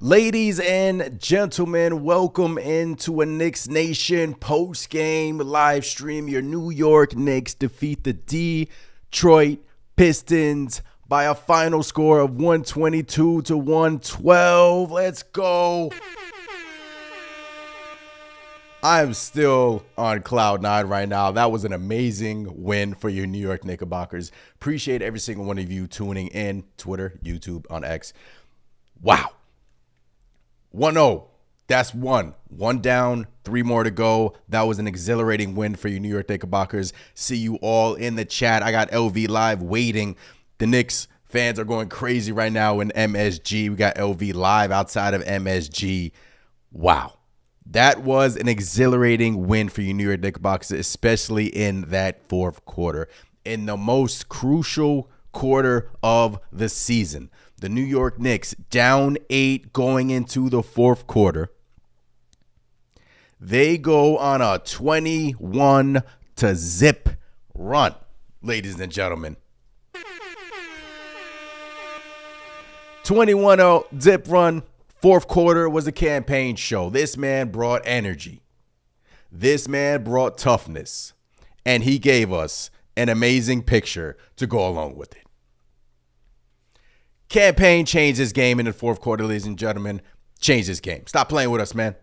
Ladies and gentlemen, welcome into a Knicks Nation post-game live stream. Your New York Knicks defeat the Detroit Pistons by a final score of 122-112. Let's go. I'm still on cloud nine right now. That was an amazing win for your New York Knickerbockers. Appreciate every single one of you tuning in. Twitter, YouTube, on X. Wow. 1-0. That's one. One down, three more to go. That was an exhilarating win for you New York Knickerbockers. See you all in the chat. I got LV Live waiting. The Knicks fans are going crazy right now in MSG. We got LV Live outside of MSG. Wow. That was an exhilarating win for you New York Knickerbockers, especially in that fourth quarter. In the most crucial quarter of the season. The New York Knicks down 8 going into the fourth quarter. They go on a 21-0 run, ladies and gentlemen. 21-0 zip run. Fourth quarter was a campaign show. This man brought energy. This man brought toughness. And he gave us an amazing picture to go along with it. Campaign changed his game in the fourth quarter, ladies and gentlemen. Changed his game. Stop playing with us, man.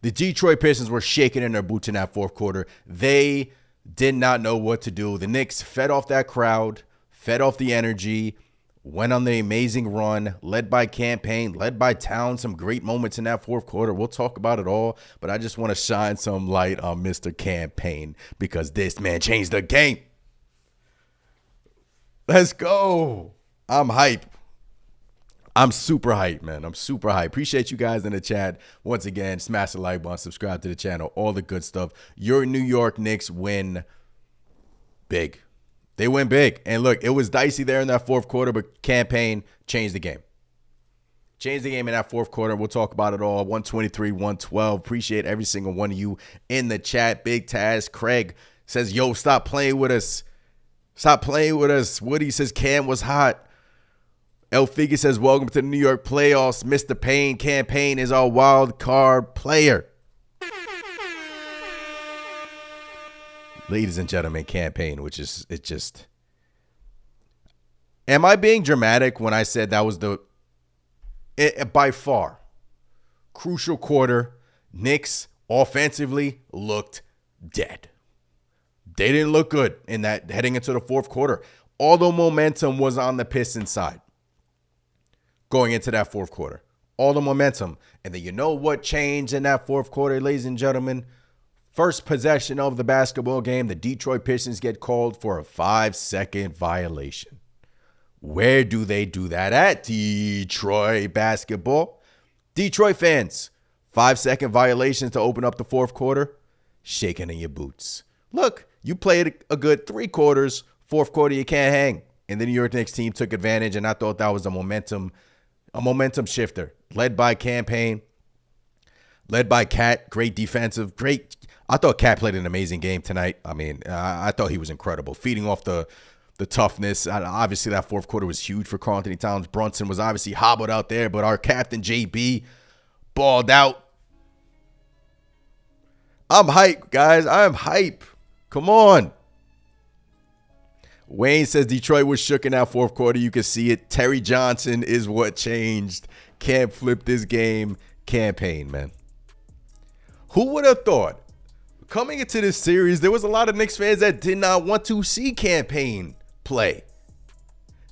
The Detroit Pistons were shaking in their boots in that fourth quarter. They did not know what to do. The Knicks fed off that crowd, fed off the energy, went on the amazing run, led by Campaign, led by Town. Some great moments in that fourth quarter. We'll talk about it all, but I just want to shine some light on Mr. Campaign because this man changed the game. Let's go. I'm hype. I'm super hyped, man. I'm super hyped. Appreciate you guys in the chat. Once again, smash the like button, subscribe to the channel, all the good stuff. Your New York Knicks win big. They win big. And look, it was dicey there in that fourth quarter, but Campaign changed the game. Changed the game in that fourth quarter. We'll talk about it all. 123-112. Appreciate every single one of you in the chat. Big Taz. Craig says, yo, stop playing with us. Stop playing with us. Woody says, Cam was hot. El Figgy says, welcome to the New York playoffs. Mr. Payne, Campaign is our wild card player. Ladies and gentlemen, Campaign, which is, it just. Am I being dramatic when I said that was by far, crucial quarter? Knicks offensively looked dead. They didn't look good in that heading into the fourth quarter. All the momentum was on the Pistons side. Going into that fourth quarter. All the momentum. And then you know what changed in that fourth quarter, ladies and gentlemen? First possession of the basketball game, the Detroit Pistons get called for a 5-second violation. Where do they do that at? Detroit basketball. Detroit fans, 5-second violations to open up the fourth quarter. Shaking in your boots. Look, you played a good 3 quarters. Fourth quarter, you can't hang. And the New York Knicks team took advantage, and I thought that was a momentum shifter, led by Campaign, led by Cat. Great defensive, great. I thought Cat played an amazing game tonight. I mean, I thought he was incredible, feeding off the toughness. Obviously, that fourth quarter was huge for Karl Anthony Towns. Brunson was obviously hobbled out there, but our captain, JB, balled out. I'm hype, guys. I'm hype. Come on. Wayne says Detroit was shook in that fourth quarter. You can see it. Terry Johnson is what changed. Can't flip this game. Campaign, man. Who would have thought? Coming into this series, there was a lot of Knicks fans that did not want to see Campaign play.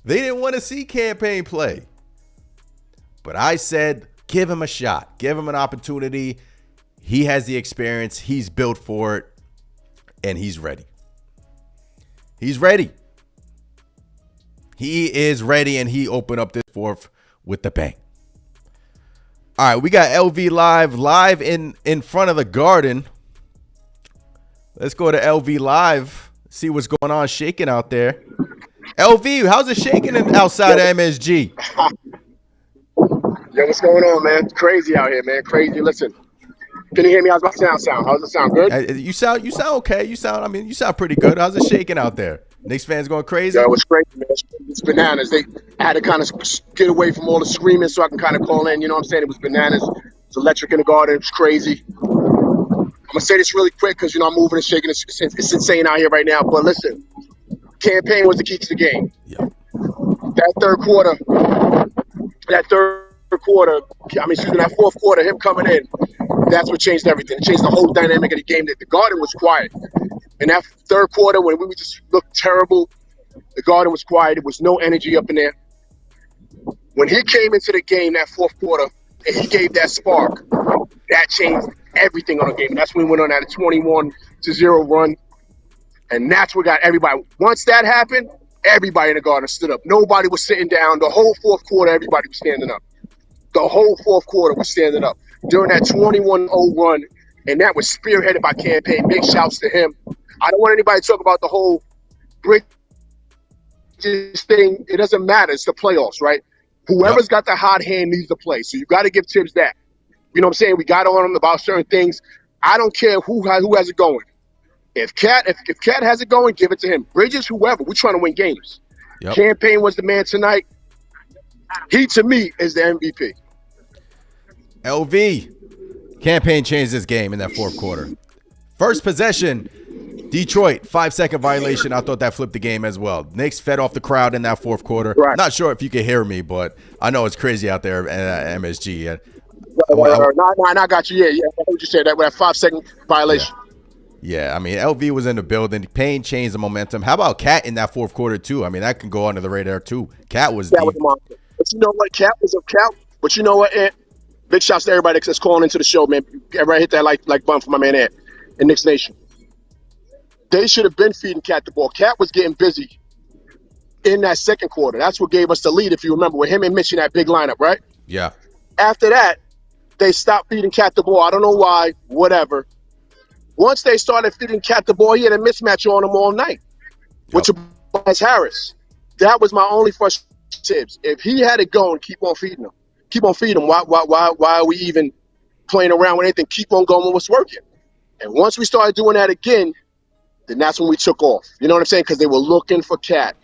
They didn't want to see Campaign play. But I said, give him a shot. Give him an opportunity. He has the experience. He's built for it. and he's ready. He's ready. He is ready, and he opened up this fourth with the bang. All right, we got LV live in front of the Garden. Let's go to LV live, see what's going on, shaking out there. LV, how's it shaking outside of MSG? Yo, what's going on, man? Crazy out here, man. Crazy. Listen, can you hear me? How's my sound? How's it sound? Good? You sound okay. You sound pretty good. How's it shaking out there? Knicks fans going crazy? Yo, it's crazy, man. It's bananas. I had to kind of get away from all the screaming so I can kind of call in. You know what I'm saying? It was bananas. It's electric in the Garden. It's crazy. I'm gonna say this really quick because I'm moving and shaking. It's insane out here right now. But listen, campaign was the key to the game. Yeah. That fourth quarter, him coming in, that's what changed everything. It changed the whole dynamic of the game. That the Garden was quiet. In that third quarter, when we just looked terrible, the Garden was quiet. There was no energy up in there. When he came into the game that fourth quarter and he gave that spark, that changed everything on the game. And that's when we went on that 21-0 run. And that's what got everybody. Once that happened, everybody in the Garden stood up. Nobody was sitting down. The whole fourth quarter, everybody was standing up. The whole fourth quarter was standing up. During that 21-0 run, and that was spearheaded by Campaign. Big shouts to him. I don't want anybody to talk about the whole Bridges thing. It doesn't matter. It's the playoffs, right? Whoever's got the hot hand needs to play. So you got to give Thibs that. You know what I'm saying? We got on him about certain things. I don't care who has it going. If Cat has it going, give it to him. Bridges, whoever. We're trying to win games. Yep. Campaign was the man tonight. He, to me, is the MVP. LV. Campaign changed this game in that fourth quarter. First possession, Detroit, 5-second violation. I thought that flipped the game as well. Knicks fed off the crowd in that fourth quarter. Right. Not sure if you can hear me, but I know it's crazy out there at MSG. I got you. Yeah. I heard you say that with that 5-second violation. Yeah, I mean, LV was in the building. Payne changed the momentum. How about Cat in that fourth quarter, too? I mean, that can go under the radar, too. Cat was deep. But you know what? Cat was a Cat. But you know what, Ant? Big shouts to everybody that's calling into the show, man. Everybody hit that like button for my man Ant in Knicks Nation. They should have been feeding Cat the ball. Cat was getting busy in that second quarter. That's what gave us the lead, if you remember, with him and Mitch in that big lineup, right? Yeah. After that, they stopped feeding Cat the ball. I don't know why, whatever. Once they started feeding Cat the ball, he had a mismatch on him all night with Tobias Harris. That was my only frustration. If he had it going, keep on feeding him. Keep on feeding him. Why are we even playing around with anything? Keep on going with what's working. And once we started doing that again, then that's when we took off. You know what I'm saying? Because they were looking for Cat.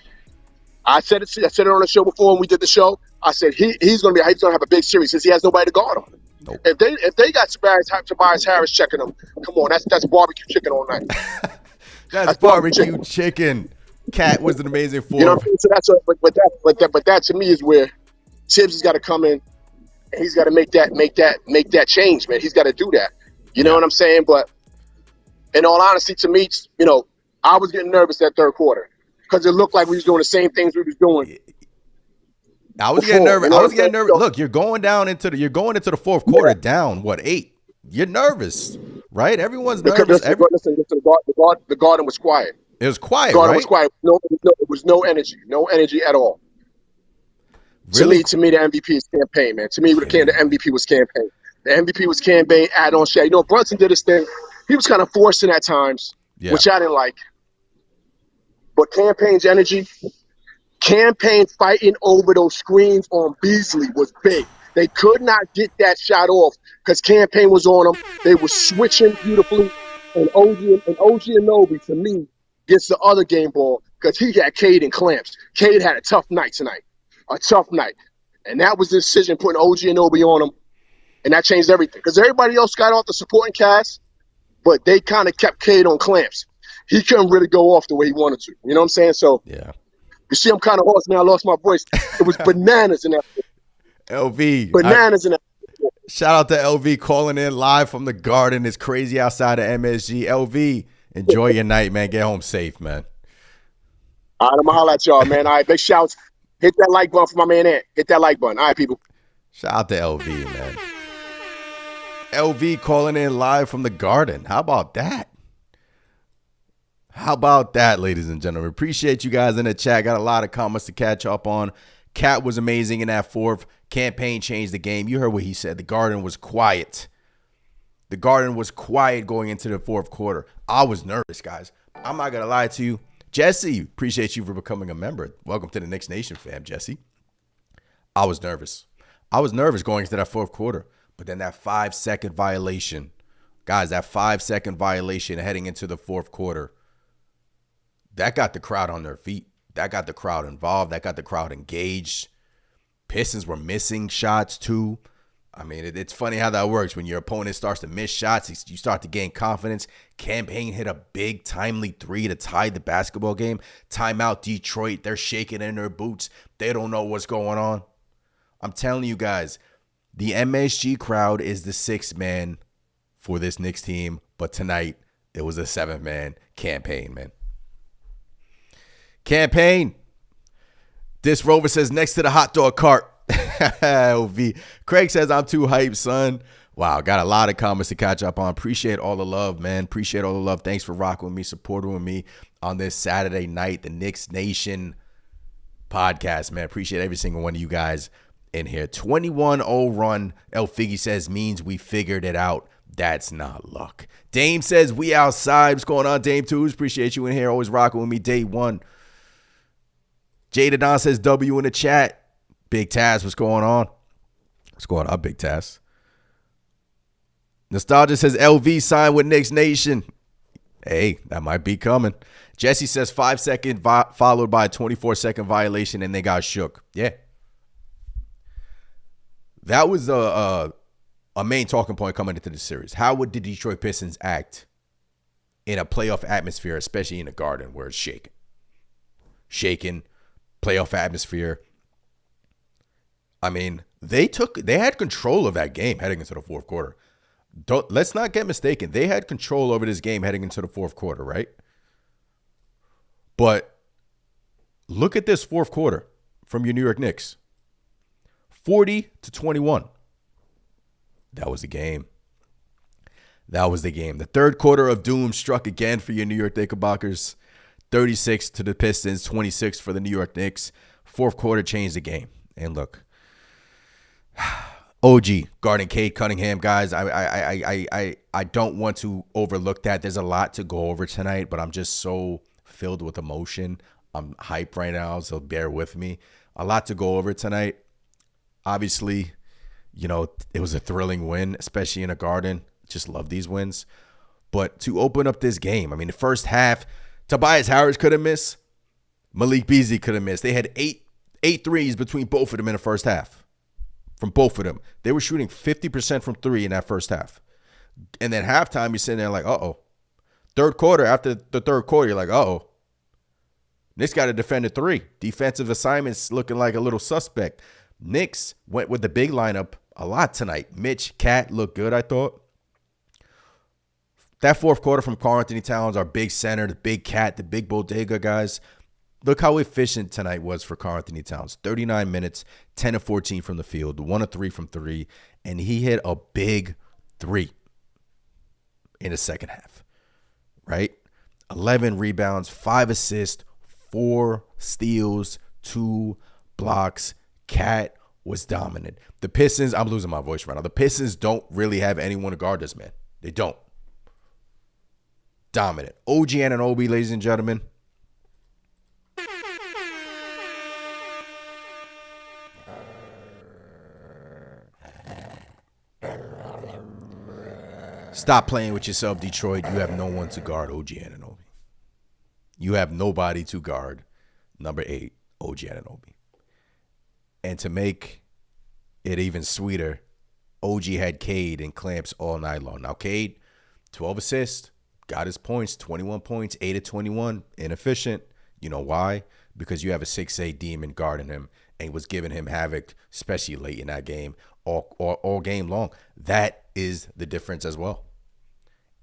I said it on the show before when we did the show. I said he's going to have a big series since he has nobody to guard him. Nope. If they got Tobias Harris checking them, come on, that's barbecue chicken all night. that's barbecue chicken. Cat was an amazing fourth. You know what I'm saying? So but that to me is where Thibs has got to come in and he's got to make that change, man. He's got to do that. You know what I'm saying? But in all honesty, to me, I was getting nervous that third quarter because it looked like we was doing the same things we was doing. I was getting nervous. I was getting nervous. Look, you're going into the fourth quarter down, 8? You're nervous, right? Everyone's nervous. Listen, the Garden was quiet. It was quiet, The Garden was quiet. It was no energy. No energy at all. Really? To me, the MVP is Campaign, man. To me, the MVP was Campaign. The MVP was Campaign, add-on share. Brunson did his thing. He was kind of forcing at times, which I didn't like. But Campaign's energy, Campaign fighting over those screens on Beasley was big. They could not get that shot off because Campaign was on them. They were switching beautifully. And OG Anunoby, to me, gets the other game ball because he had Cade in clamps. Cade had a tough night tonight. A tough night. And that was the decision, putting OG Anunoby on him. And that changed everything. Because everybody else got off the supporting cast, but they kind of kept Cade on clamps. He couldn't really go off the way he wanted to. You know what I'm saying? So, you see, I'm kind of hoarse now. I lost my voice. It was bananas in that. LV. Bananas in that. Shout out to LV calling in live from the Garden. It's crazy outside of MSG. LV, enjoy your night, man. Get home safe, man. All right, I'm going to holler at y'all, man. All right, big shouts. Hit that like button for my man Ant. Hit that like button. All right, people. Shout out to LV, man. LV calling in live from the Garden. How about that? How about that, ladies and gentlemen? Appreciate you guys in the chat. Got a lot of comments to catch up on. Cat was amazing in that fourth. Campaign changed the game. You heard what he said. The Garden was quiet. The Garden was quiet going into the fourth quarter. I was nervous, guys. I'm not going to lie to you. Jesse, appreciate you for becoming a member. Welcome to the Knicks Nation, fam, Jesse. I was nervous. I was nervous going into that fourth quarter. But then that 5-second violation, guys, that 5-second violation heading into the fourth quarter, that got the crowd on their feet. That got the crowd involved. That got the crowd engaged. Pistons were missing shots too. I mean, it's funny how that works. When your opponent starts to miss shots, you start to gain confidence. Payne hit a big, timely three to tie the basketball game. Timeout Detroit. They're shaking in their boots. They don't know what's going on. I'm telling you guys, the MSG crowd is the sixth man for this Knicks team. But tonight, it was a seventh man campaign, man. Campaign. This Rover says next to the hot dog cart. OV. Craig says I'm too hyped, son. Wow, got a lot of comments to catch up on. Appreciate all the love, man. Appreciate all the love. Thanks for rocking with me, supporting with me on this Saturday night, the Knicks Nation podcast, man. Appreciate every single one of you guys in here. 21-0 run, El Figgy says, means we figured it out. That's not luck. Dame says we outside. What's going on, Dame Twos? Appreciate you in here. Always rocking with me day one. Jada Don says W in the chat. Big Taz, what's going on? What's going on, Big Taz? Nostalgia says LV signed with Knicks Nation. Hey, that might be coming. Jesse says 5-second followed by a 24-second violation and they got shook. Yeah. That was a main talking point coming into the series. How would the Detroit Pistons act in a playoff atmosphere, especially in a Garden where it's shaking? Shaking, playoff atmosphere. I mean, they had control of that game heading into the fourth quarter. Let's not get mistaken. They had control over this game heading into the fourth quarter, right? But look at this fourth quarter from your New York Knicks. 40-21. That was the game. That was the game. The third quarter of doom struck again for your New York Knickerbockers. 36 to the Pistons, 26 for the New York Knicks. Fourth quarter changed the game. And look, OG guarding Cade Cunningham, guys. I don't want to overlook that. There's a lot to go over tonight, but I'm just so filled with emotion. I'm hyped right now, so bear with me. A lot to go over tonight. Obviously, you know, it was a thrilling win, especially in a Garden. Just love these wins. But to open up this game, I mean, the first half, Tobias Harris could have missed. Malik Beasley could have missed. They had eight threes between both of them in the first half. From both of them. They were shooting 50% from three in that first half. And then halftime, you're sitting there like, uh-oh. Third quarter, after the third quarter, you're like, uh-oh. Knicks got to defend a three. Defensive assignments looking like a little suspect. Knicks went with the big lineup a lot tonight. Mitch, Cat looked good, I thought. That fourth quarter from Karl-Anthony Towns, our big center, the big Cat, the big bodega guys. Look how efficient tonight was for Karl-Anthony Towns. 39 minutes, 10 of 14 from the field, 1 of 3 from three, and he hit a big three in the second half, right? 11 rebounds, 5 assists, 4 steals, 2 blocks. Cat was dominant. The Pistons, I'm losing my voice right now. The Pistons don't really have anyone to guard this man. They don't. Dominant. OG Anunoby, ladies and gentlemen. Stop playing with yourself, Detroit. You have no one to guard OG Anunoby. You have nobody to guard number 8, OG Anunoby. And to make it even sweeter, OG had Cade in clamps all night long. Now, Cade, 12 assists, got his points, 21 points, 8 of 21, inefficient. You know why? Because you have a 6'8 demon guarding him and was giving him havoc, especially late in that game, all game long. That is the difference as well.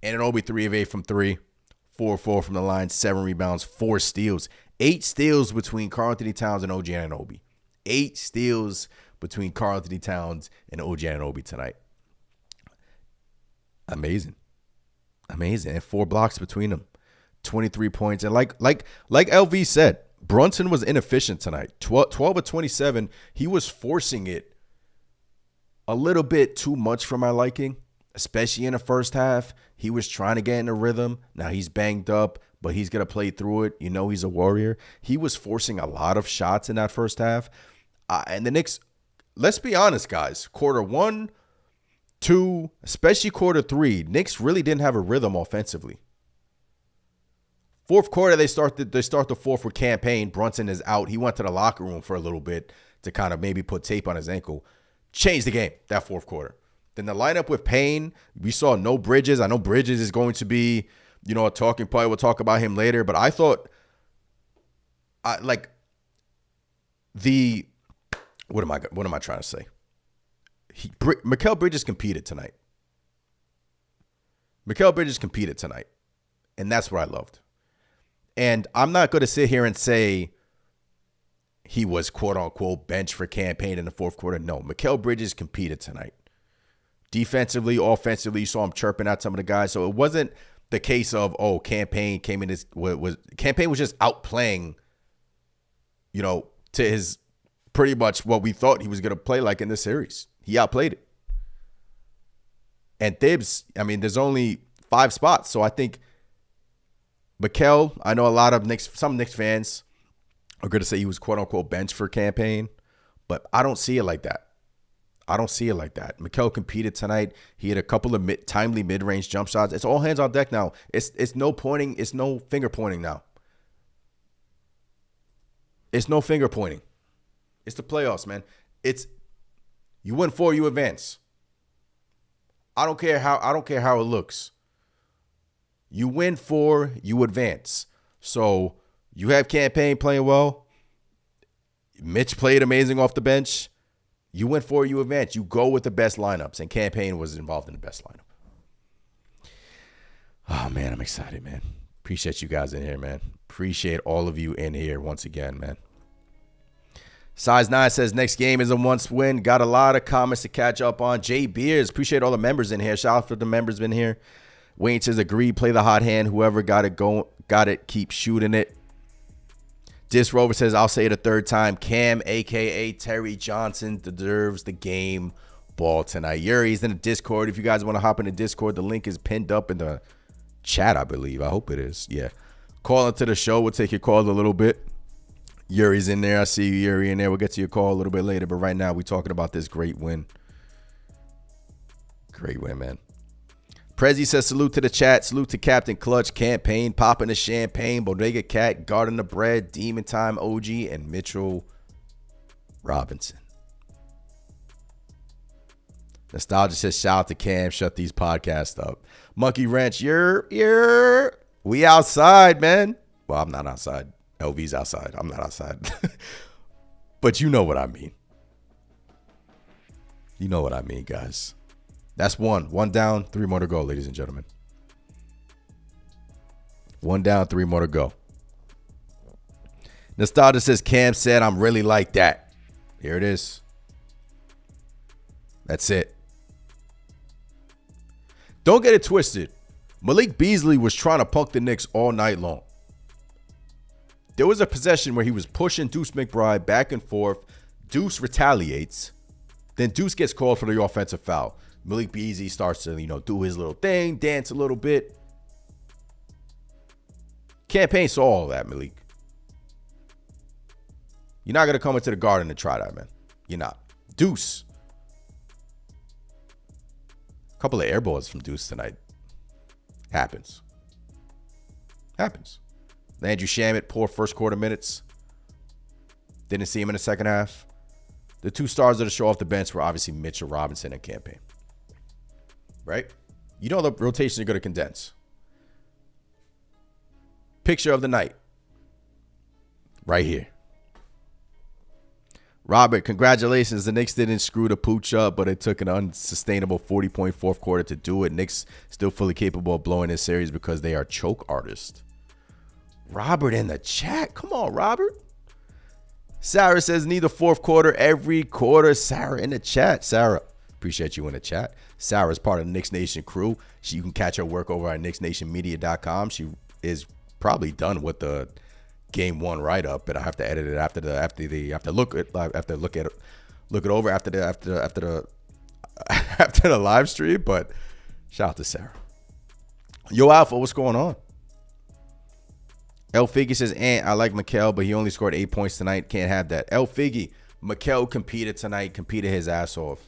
Anunoby 3 of 8 from 3, 4 of 4 from the line, 7 rebounds, 4 steals. 8 steals between Karl-Anthony Towns and OG Anunoby. 8 steals between Karl-Anthony Towns and OG Anunoby tonight. Amazing. Amazing. And 4 blocks between them. 23 points. And like LV said, Brunson was inefficient tonight. 12 of 27. He was forcing it a little bit too much for my liking, especially in the first half. He was trying to get in a rhythm. Now he's banged up, but he's going to play through it. You know, he's a warrior. He was forcing a lot of shots in that first half. And the Knicks, let's be honest, guys, quarter 1, 2, especially quarter 3, Knicks really didn't have a rhythm offensively. Fourth quarter, they start the fourth with Payne. Brunson is out. He went to the locker room for a little bit to kind of maybe put tape on his ankle. Changed the game that fourth quarter. Then the lineup with Payne, we saw no Bridges. I know Bridges is going to be, you know, a talking point. We'll talk about him later. But I thought, what am I trying to say? Mikal Bridges competed tonight. And that's what I loved. And I'm not going to sit here and say he was quote-unquote bench for Payne in the fourth quarter. No, Mikal Bridges competed tonight. Defensively, offensively, you saw him chirping at some of the guys. So it wasn't the case of, Payne came in Payne was just outplaying, you know, to his pretty much what we thought he was going to play like in this series. He outplayed it. And Thibs, I mean, there's only 5 spots. So I think Mikal, I know a lot of some Knicks fans are going to say he was quote-unquote bench for Payne, but I don't see it like that. Mikal competed tonight. He had a couple of timely mid-range jump shots. It's all hands on deck now. It's no pointing. It's no finger pointing now. It's no finger pointing. It's the playoffs, man. It's you win 4, you advance. I don't care how it looks. You win 4, you advance. So you have Payne playing well. Mitch played amazing off the bench. You win 4, you advance. You go with the best lineups, and Payne was involved in the best lineup. Oh, man, I'm excited, man. Appreciate you guys in here, man. Appreciate all of you in here once again, man. Size 9 says next game is a must win. Got a lot of comments to catch up on. Jay Beers, appreciate all the members in here. Shout out for the members in here. Wayne says agree, play the hot hand. Whoever got it, keep shooting it. Dis Rover says, I'll say it a third time. Cam, a.k.a. Terry Johnson, deserves the game ball tonight. Yuri's in the Discord. If you guys want to hop in the Discord, the link is pinned up in the chat, I believe. I hope it is. Yeah. Call into the show. We'll take your calls a little bit. Yuri's in there. I see you, Yuri, in there. We'll get to your call a little bit later. But right now, we're talking about this great win. Great win, man. Prezi says, salute to the chat. Salute to Captain Clutch, Payne, popping the champagne, Bodega Cat, guarding the bread, Demon Time OG, and Mitchell Robinson. Nostalgia says, shout out to Cam. Shut these podcasts up. Monkey Wrench, we outside, man. Well, I'm not outside. LV's outside. I'm not outside. But you know what I mean. You know what I mean, guys. That's one. 1 down, 3 more to go, ladies and gentlemen. 1 down, 3 more to go. Nostalgia says, Cam said, I'm really like that. Here it is. That's it. Don't get it twisted. Malik Beasley was trying to punk the Knicks all night long. There was a possession where he was pushing Deuce McBride back and forth. Deuce retaliates. Then Deuce gets called for the offensive foul. Malik Beasley starts to, do his little thing, dance a little bit. Payne saw all that, Malik. You're not going to come into the Garden and try that, man. You're not. Deuce. A couple of air balls from Deuce tonight. Happens. Andrew Shamet, poor first quarter minutes. Didn't see him in the second half. The 2 stars of the show off the bench were obviously Mitchell Robinson and Payne. Right? You know the rotations are going to condense. Picture of the night. Right here. Robert, congratulations. The Knicks didn't screw the pooch up, but it took an unsustainable 40-point fourth quarter to do it. Knicks still fully capable of blowing this series because they are choke artists. Robert in the chat. Come on, Robert. Sarah says, need the fourth quarter every quarter. Sarah in the chat. Sarah, appreciate you in the chat. Sarah's part of the Knicks Nation crew. You can catch her work over at knicksnationmedia.com. She is probably done with the game 1 write up, but I have to edit it after look it over after the live stream. But shout out to Sarah. Yo, Alpha, what's going on? El Figgy says, I like Mikal, but he only scored 8 points tonight. Can't have that. El Figgy, Mikal competed tonight, competed his ass off.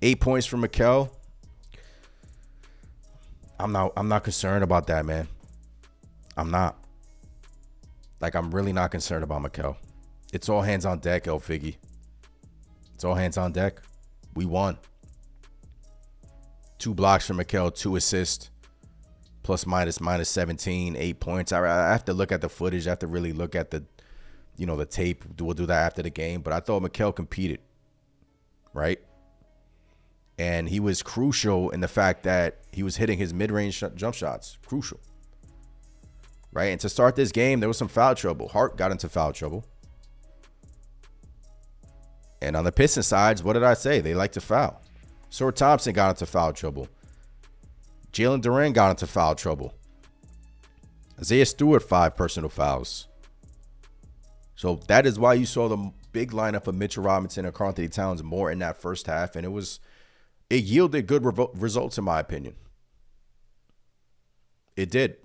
8 points for Mikal. I'm not concerned about that, man. I'm not. Like, I'm really not concerned about Mikal. It's all hands on deck, El Figgy. It's all hands on deck. We won. 2 blocks for Mikal, 2 assists. Plus minus 17, 8 points. I have to look at the footage. I have to really look at the tape. We'll do that after the game. But I thought Mikal competed, right? And he was crucial in the fact that he was hitting his mid-range jump shots. Crucial, right? And to start this game, there was some foul trouble. Hart got into foul trouble. And on the Pistons sides, what did I say? They like to foul. Sor Thompson got into foul trouble. Jalen Duran got into foul trouble. Isaiah Stewart, 5 personal fouls. So that is why you saw the big lineup of Mitchell Robinson and Karl-Anthony Towns more in that first half. And it yielded good results, in my opinion. It did.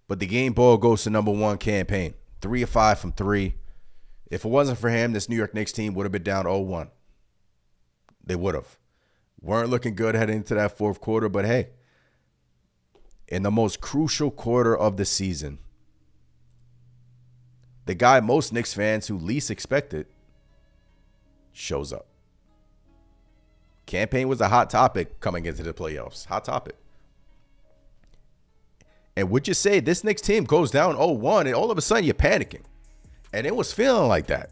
But the game ball goes to number 1, Cade Payne. 3 of 5 from 3. If it wasn't for him, this New York Knicks team would have been down 0-1. They would have. Weren't looking good heading into that fourth quarter, but hey, in the most crucial quarter of the season, the guy most Knicks fans who least expected shows up. Cade Payne was a hot topic coming into the playoffs. Hot topic. And would you say this Knicks team goes down 0-1 and all of a sudden you're panicking? And it was feeling like that.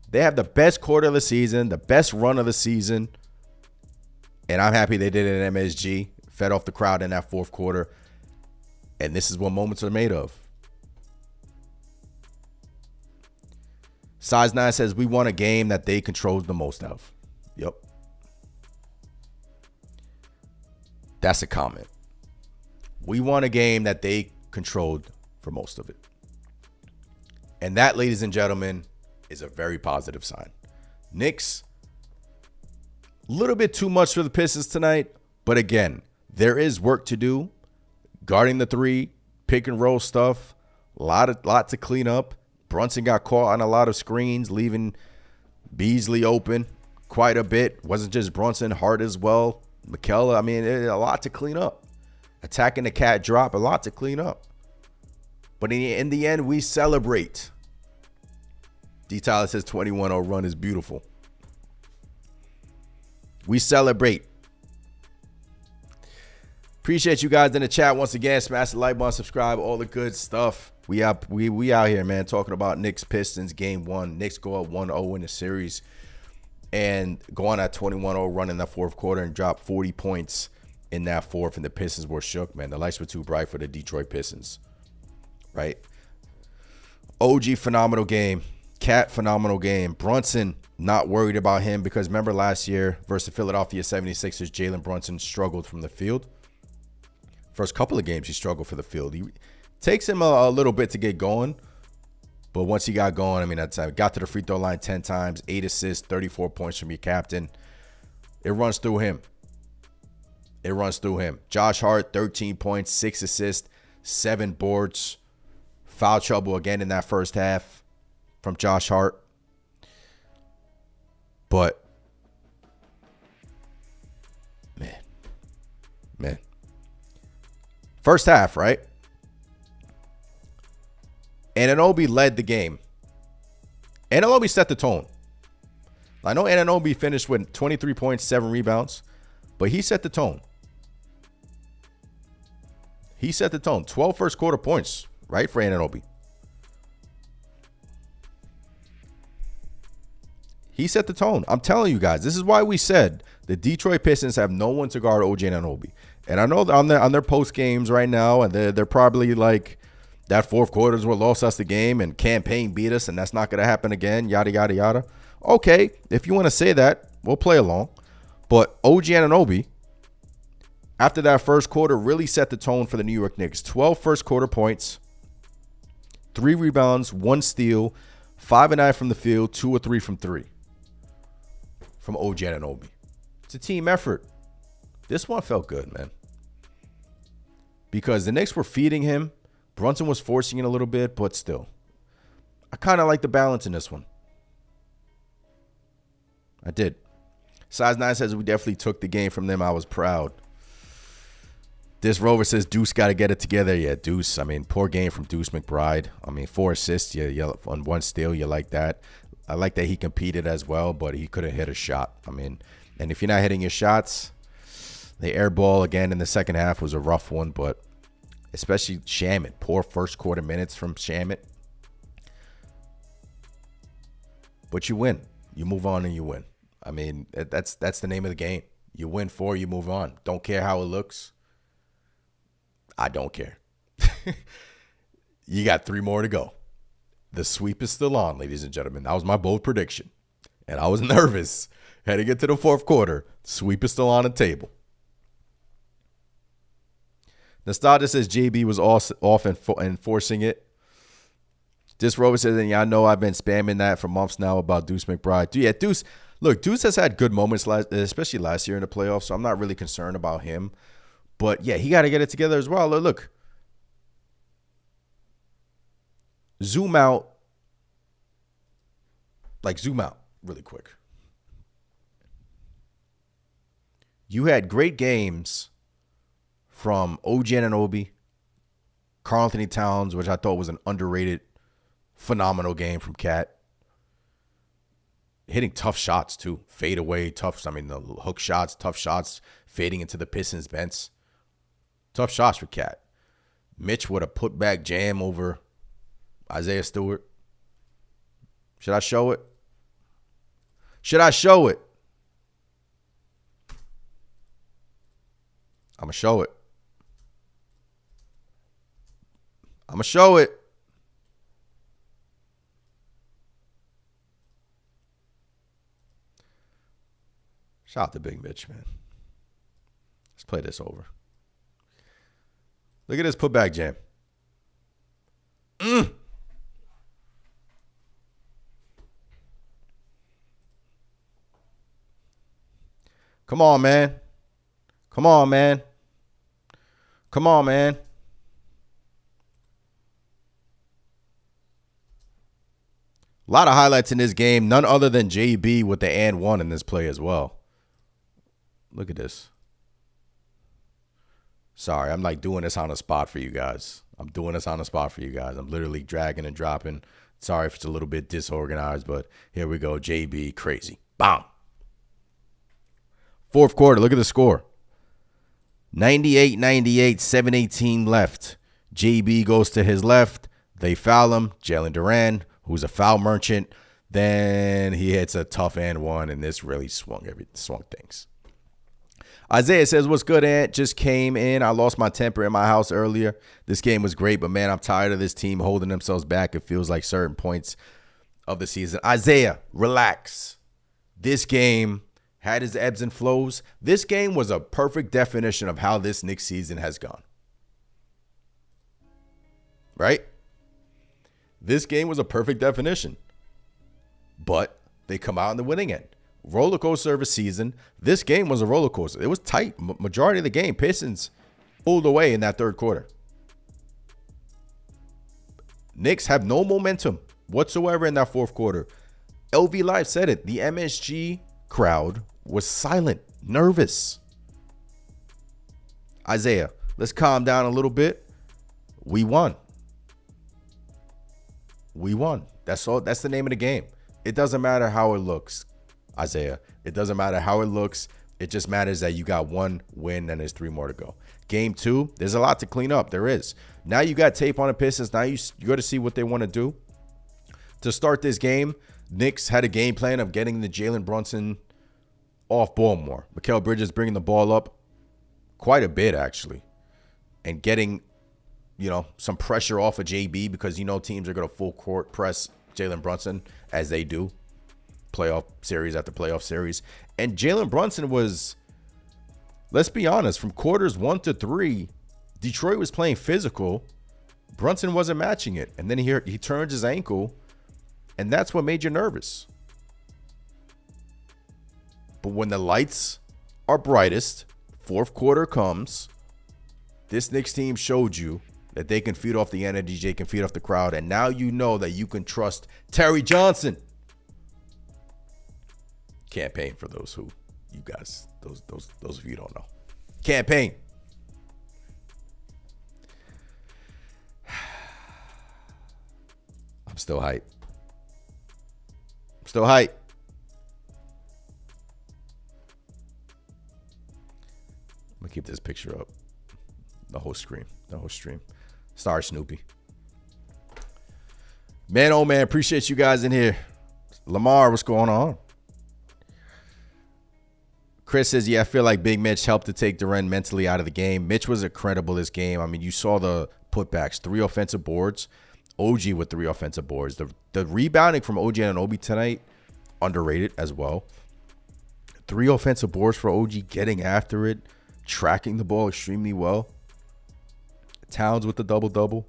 They have the best quarter of the season, the best run of the season. And I'm happy they did it at MSG. Fed off the crowd in that fourth quarter. And this is what moments are made of. Size 9 says, we won a game that they controlled the most of. Yep. That's a comment. We won a game that they controlled for most of it. And that, ladies and gentlemen, is a very positive sign. Knicks, a little bit too much for the Pistons tonight. But again, there is work to do. Guarding the 3, pick and roll stuff. Lot to clean up. Brunson got caught on a lot of screens, leaving Beasley open quite a bit. Wasn't just Brunson, Hart as well. Mikal, I mean, a lot to clean up. Attacking the cat drop, a lot to clean up. But in the end, we celebrate. D. Tyler says 21-0 run is beautiful. We celebrate. Appreciate you guys in the chat once again. Smash the like button, subscribe, all the good stuff. We out here, man, talking about Knicks Pistons game 1. Knicks go up 1-0 in the series and go on that 21-0 run in that fourth quarter and drop 40 points in that fourth. And the Pistons were shook, man. The lights were too bright for the Detroit Pistons, right? OG, phenomenal game. Cat, phenomenal game. Brunson, not worried about him because remember last year versus the Philadelphia 76ers, Jalen Brunson struggled from the field. First couple of games, he struggled for the field. He takes him a little bit to get going, but once he got going, I mean, that's got to the free throw line 10 times, 8 assists, 34 points from your captain. It runs through him. It runs through him. Josh Hart, 13 points, 6 assists, 7 boards. Foul trouble again in that first half from Josh Hart. But, man. First half, right? Anunoby led the game. Anunoby set the tone. I know Anunoby finished with 23 points, 7 rebounds, but he set the tone. He set the tone. 12 first quarter points, right, for Anunoby. He set the tone. I'm telling you guys, this is why we said the Detroit Pistons have no one to guard OG Anunoby. And I know on their post games right now, and they're probably like, that fourth quarter is what lost us the game, and Cade Payne beat us, and that's not going to happen again, yada, yada, yada. Okay, if you want to say that, we'll play along. But OG Anunoby after that first quarter, really set the tone for the New York Knicks. 12 first quarter points, 3 rebounds, 1 steal, 5 of 9 from the field, 2 or 3 from 3 from OG Anunoby. It's a team effort. This one felt good, man. Because the Knicks were feeding him. Brunson was forcing it a little bit, but still. I kind of like the balance in this one. I did. Size 9 says we definitely took the game from them. I was proud. This Rover says Deuce got to get it together. Yeah, Deuce. I mean, poor game from Deuce McBride. I mean, 4 assists. Yeah, on 1 steal. You like that. I like that he competed as well, but he couldn't hit a shot. I mean, and if you're not hitting your shots, the air ball again in the second half was a rough one, but especially Shamet. Poor first quarter minutes from Shamet. But you win. You move on and you win. I mean, that's the name of the game. You win 4, you move on. Don't care how it looks. I don't care. You got 3 more to go. The sweep is still on, ladies and gentlemen. That was my bold prediction. And I was nervous heading into the fourth quarter. Sweep is still on the table. Nostalgia says JB was off enforcing it. This Rover says, and y'all know I've been spamming that for months now about Deuce McBride. Yeah, Deuce. Look, Deuce has had good moments, especially last year in the playoffs, so I'm not really concerned about him. But, yeah, he got to get it together as well. Look. Zoom out. Like, zoom out really quick. You had great games from OG Anunoby, Karl Anthony Towns, which I thought was an underrated, phenomenal game from Cat. Hitting tough shots, too. Fade away, tough. I mean, the hook shots, tough shots, fading into the Pistons bench. Tough shots for Cat. Mitch with a putback jam over Isaiah Stewart. Should I show it? Should I show it? I'm going to show it. I'm going to show it. Shout out to Big Mitch, man. Let's play this over. Look at this putback jam. Come on, man. Come on, man. Come on, man. A lot of highlights in this game. None other than JB with the and one in this play as well. Look at this. Sorry, I'm like doing this on the spot for you guys. I'm literally dragging and dropping. Sorry if it's a little bit disorganized, but here we go. JB, crazy. Bam. Fourth quarter, look at the score. 98-98, 7:18 left. JB goes to his left. They foul him. Jalen Duran, who's a foul merchant. Then he hits a tough and one, and this really swung things. Isaiah says, what's good, Ant? Just came in. I lost my temper in my house earlier. This game was great, but, man, I'm tired of this team holding themselves back. It feels like certain points of the season. Isaiah, relax. This game had its ebbs and flows. This game was a perfect definition of how this Knicks season has gone. Right? This game was a perfect definition. But they come out on the winning end. Roller coaster of a season. This game was a roller coaster. It was tight. Majority of the game, Pistons pulled away in that third quarter. Knicks have no momentum whatsoever in that fourth quarter. LV Live said it. The MSG crowd was silent, nervous. Isaiah, let's calm down a little bit. We won. That's all. That's the name of the game. It doesn't matter how it looks. Isaiah, it doesn't matter how it looks. It just matters that you got 1 win and there's 3 more to go. Game 2, there's a lot to clean up. There is. Now you got tape on the Pistons. Now you got to see what they want to do. To start this game, Knicks had a game plan of getting the Jalen Brunson off ball more. Mikal Bridges bringing the ball up quite a bit, actually, and getting, some pressure off of JB because, teams are going to full court press Jalen Brunson as they do. Playoff series after playoff series. And Jalen Brunson was let's be honest, from quarters 1 to 3, Detroit was playing physical. Brunson wasn't matching it. And then he turns his ankle, and that's what made you nervous. But when the lights are brightest, fourth quarter comes, this Knicks team showed you that they can feed off the energy, they can feed off the crowd, and now you know that you can trust Terry Johnson. Campaign for those who you guys, those of you don't know. Campaign. I'm still hyped. I'm gonna keep this picture up. The whole stream. Sorry, Snoopy. Man, oh man, appreciate you guys in here. Lamar, what's going on? Chris says, yeah, I feel like Big Mitch helped to take Durant mentally out of the game. Mitch was incredible this game. I mean, you saw the putbacks, 3 offensive boards. OG with 3 offensive boards. The rebounding from OG and Obi tonight, underrated as well. 3 offensive boards for OG, getting after it, tracking the ball extremely well. Towns with the double-double.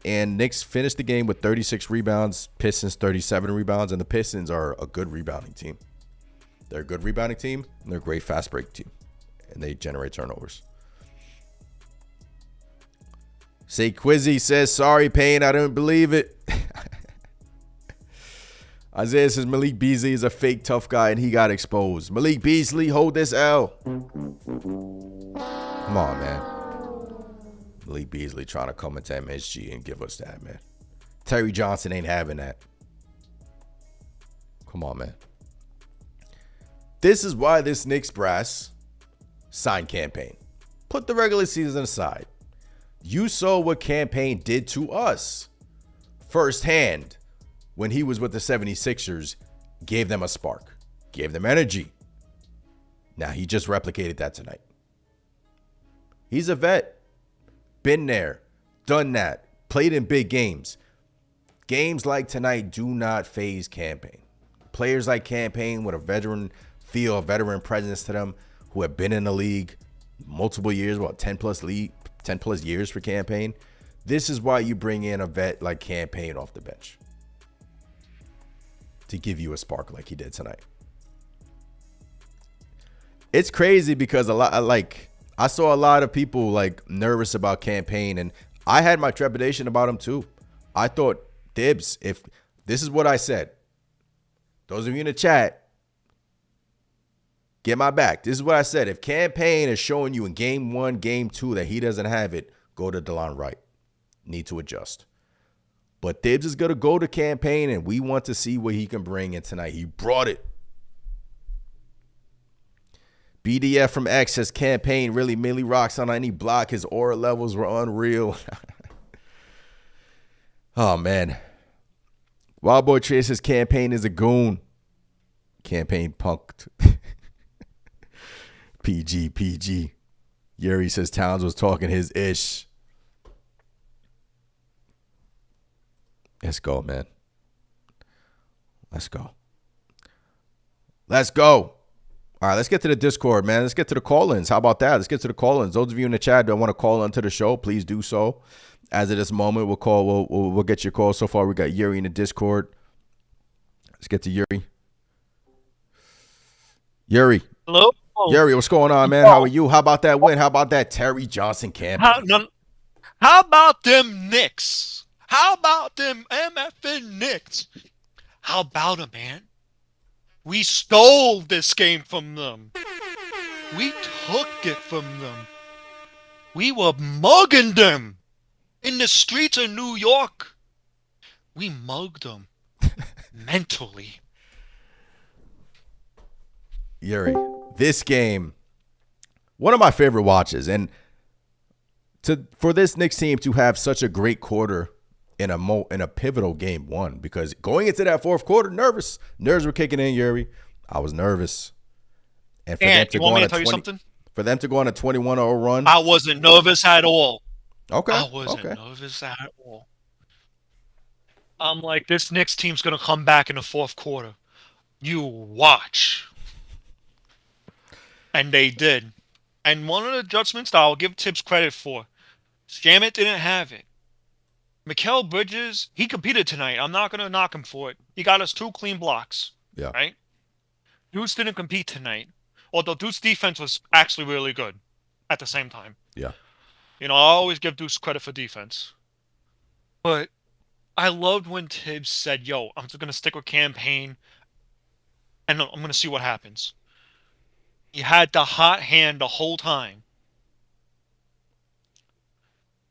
And Knicks finished the game with 36 rebounds, Pistons 37 rebounds, and the Pistons are a good rebounding team. They're a good rebounding team, and they're a great fast break team, and they generate turnovers. Say Quizzy says, sorry, Payne, I didn't believe it. Isaiah says Malik Beasley is a fake tough guy, and he got exposed. Malik Beasley, hold this L. Come on, man. Malik Beasley trying to come into MSG and give us that, man. Terry Johnson ain't having that. Come on, man. This is why this Knicks brass signed Campaign. Put the regular season aside. You saw what Campaign did to us firsthand when he was with the 76ers, gave them a spark, gave them energy. Now he just replicated that tonight. He's a vet. Been there, done that, played in big games. Games like tonight do not phase Campaign. Players like Campaign with a veteran feel, a veteran presence to them, who have been in the league multiple years, 10 plus years for Campaign. This is why you bring in a vet like Campaign off the bench to give you a spark like he did tonight. It's crazy because I saw a lot of people like nervous about Campaign, and I had my trepidation about him too. I thought, Thibs, if this is what I said, those of you in the chat, get my back. This is what I said. If Campaign is showing you in game 1, game 2 that he doesn't have it, go to DeLon Wright. Need to adjust. But Thibs is going to go to Campaign, and we want to see what he can bring in tonight. He brought it. BDF from X says Campaign really Millie rocks on any block. His aura levels were unreal. Oh, man. Wild Boy Trey says Campaign is a goon. Campaign punked. PG. Yuri says Towns was talking his ish. Let's go, man. Let's go. All right, let's get to the Discord, man. Let's get to the call-ins. How about that? Let's get to the call-ins. Those of you in the chat that want to call into the show, please do so. As of this moment, we'll get your call. So far, we got Yuri in the Discord. Let's get to Yuri. Hello? Yuri, what's going on, man? How are you? How about that win? How about that Terry Johnson campaign? How about them Knicks? How about them MFN Knicks? How about them, man? We stole this game from them. We took it from them. We were mugging them in the streets of New York. We mugged them mentally. Yuri, this game, one of my favorite watches, and for this Knicks team to have such a great quarter in a pivotal game 1, because going into that fourth quarter, nerves were kicking in, Yuri. I was nervous. And for them to go on a 20, for them to go on a 21-0 run, I wasn't nervous at all. Okay. I wasn't nervous at all. I'm like, this Knicks team's gonna come back in the fourth quarter. You watch. And they did. And one of the adjustments that I'll give Thibs credit for, Shamit didn't have it. Mikal Bridges, he competed tonight. I'm not going to knock him for it. He got us 2 clean blocks. Yeah. Right? Deuce didn't compete tonight. Although Deuce's defense was actually really good at the same time. Yeah. You know, I always give Deuce credit for defense. But I loved when Thibs said, yo, I'm just going to stick with campaign and I'm going to see what happens. He had the hot hand the whole time.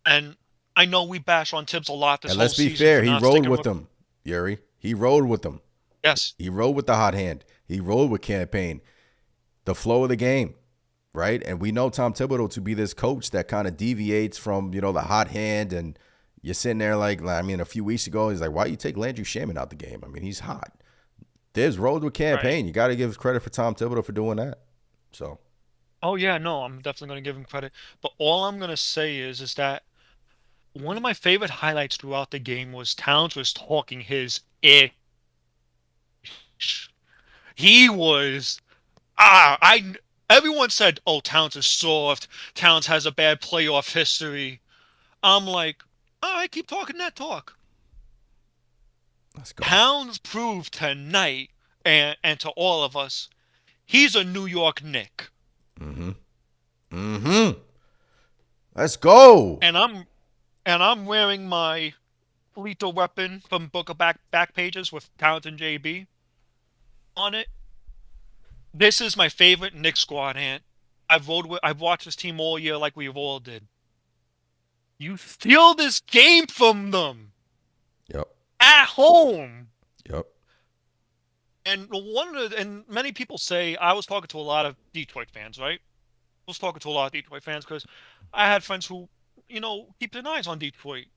And I know we bash on Thibs a lot this And whole let's be season. fair, he rolled with them, Yuri. He rolled with them. Yes. He rolled with the hot hand. He rolled with campaign. The flow of the game, right? And we know Tom Thibodeau to be this coach that kind of deviates from, the hot hand. And you're sitting there a few weeks ago, he's like, why you take Landry Shaman out the game? I mean, he's hot. Thibs rolled with campaign. Right. You got to give credit for Tom Thibodeau for doing that. So. Oh, yeah, no, I'm definitely going to give him credit. But all I'm going to say is that one of my favorite highlights throughout the game was Towns was talking his ish. He was... everyone said, oh, Towns is soft. Towns has a bad playoff history. I'm like, all right, keep talking that talk. Let's go. Towns proved tonight and to all of us, he's a New York Knick. Let's go. And I'm wearing my lethal weapon from Book of Back Pages with Towns and JB on it. This is my favorite Knicks squad, Ant. I've watched this team all year like we've all did. You steal this game from them. Yep. At home. Yep. And and many people say, I was talking to a lot of Detroit fans, right? I was talking to a lot of Detroit fans because I had friends who, keep their eyes on Detroit.